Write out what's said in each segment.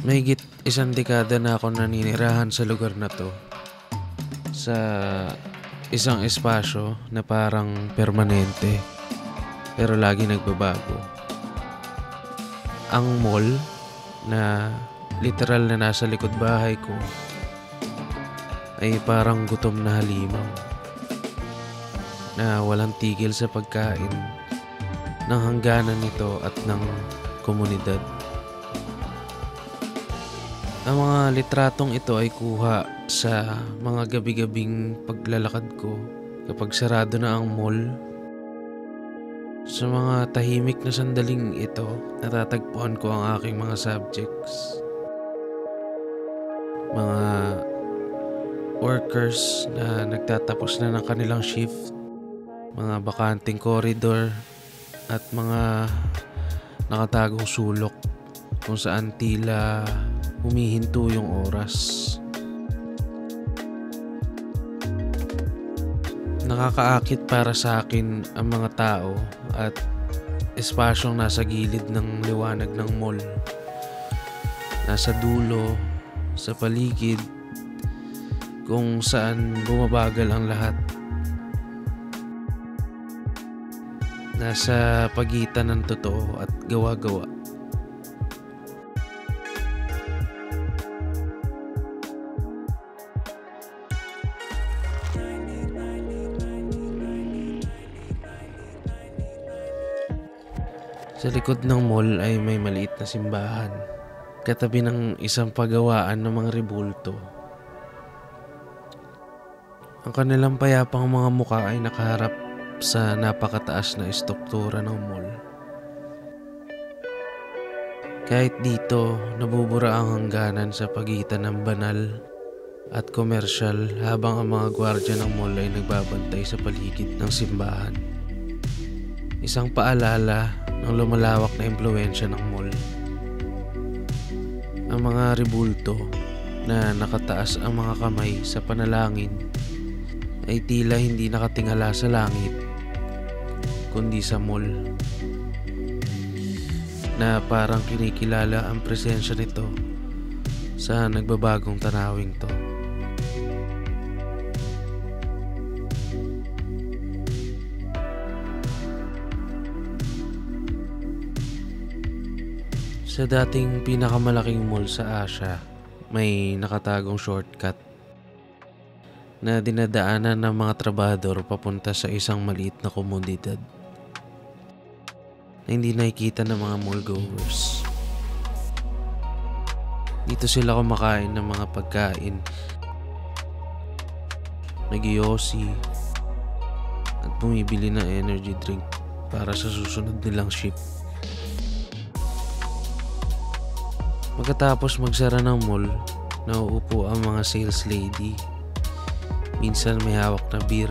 Mahigit isang dekada na ako naninirahan sa lugar na to. Sa isang espasyo na parang permanente pero lagi nagbabago. Ang mall na literal na nasa likod bahay ko ay parang gutom na halimaw na walang tigil sa pagkain ng hangganan nito at ng komunidad. Ang mga litratong ito ay kuha sa mga gabi-gabing paglalakad ko kapag sarado na ang mall. Sa mga tahimik na sandaling ito, natatagpuan ko ang aking mga subjects. Mga workers na nagtatapos na ng kanilang shift, mga bakanting koridor, at mga nakatagong sulok kung saan tila humihinto yung oras. Nakakaakit para sa akin ang mga tao at espasyong nasa gilid ng liwanag ng mall. Nasa dulo, sa paligid, kung saan bumabagal ang lahat. Nasa pagitan ng totoo at gawa-gawa. Sa likod ng mall ay may maliit na simbahan, katabi ng isang pagawaan ng mga rebulto. Ang kanilang payapang mga muka ay nakaharap sa napakataas na estruktura ng mall. Kahit dito, nabubura ang hangganan sa pagitan ng banal at komersyal habang ang mga gwardya ng mall ay nagbabantay sa paligid ng simbahan. Isang paalala ng lumalawak na impluwensya ng mall. Ang mga rebulto na nakataas ang mga kamay sa panalangin ay tila hindi nakatingala sa langit kundi sa mall, na parang kinikilala ang presensya nito sa nagbabagong tanawing to. Sa dating pinakamalaking mall sa Asia, may nakatagong shortcut na dinadaanan ng mga trabador papunta sa isang maliit na komunidad na hindi nakikita ng mga mallgoers. Dito sila kumakain ng mga pagkain, nag-yosi at bumibili ng energy drink para sa susunod nilang shift. Pagkatapos magsara ng mall, nauupo ang mga sales lady. Minsan may hawak na beer.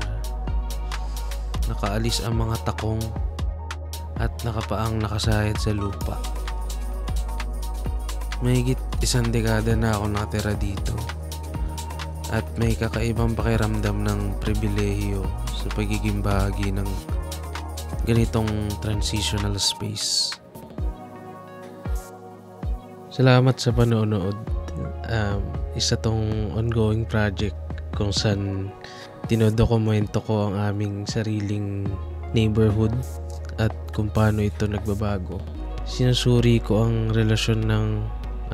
Nakaalis ang mga takong at nakapaang nakasayad sa lupa. Mahigit isang dekada na ako nakatira dito at may kakaibang pakiramdam ng pribilehiyo sa pagiging bahagi ng ganitong transitional space. Salamat sa panonood. Isa tong ongoing project kung saan dinodokumento ko ang aming sariling neighborhood at kung paano ito nagbabago. Sinusuri ko ang relasyon ng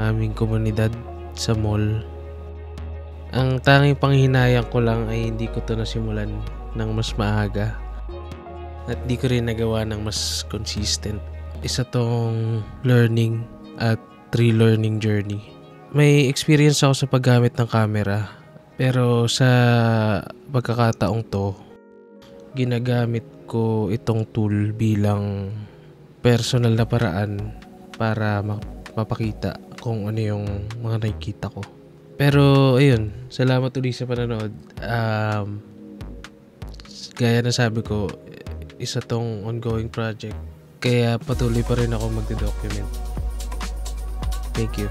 aming komunidad sa mall. Ang tanging panghinayang ko lang ay hindi ko ito nasimulan ng mas maaga at di ko rin nagawa ng mas consistent. Isa tong learning at relearning journey. May experience ako sa paggamit ng camera, pero sa pagkakataong to, ginagamit ko itong tool bilang personal na paraan para mapakita kung ano yung mga nakikita ko. Pero ayun, salamat ulit sa panonood. Gaya na sabi ko, isa tong ongoing project, kaya patuloy pa rin ako magde-document. Thank you.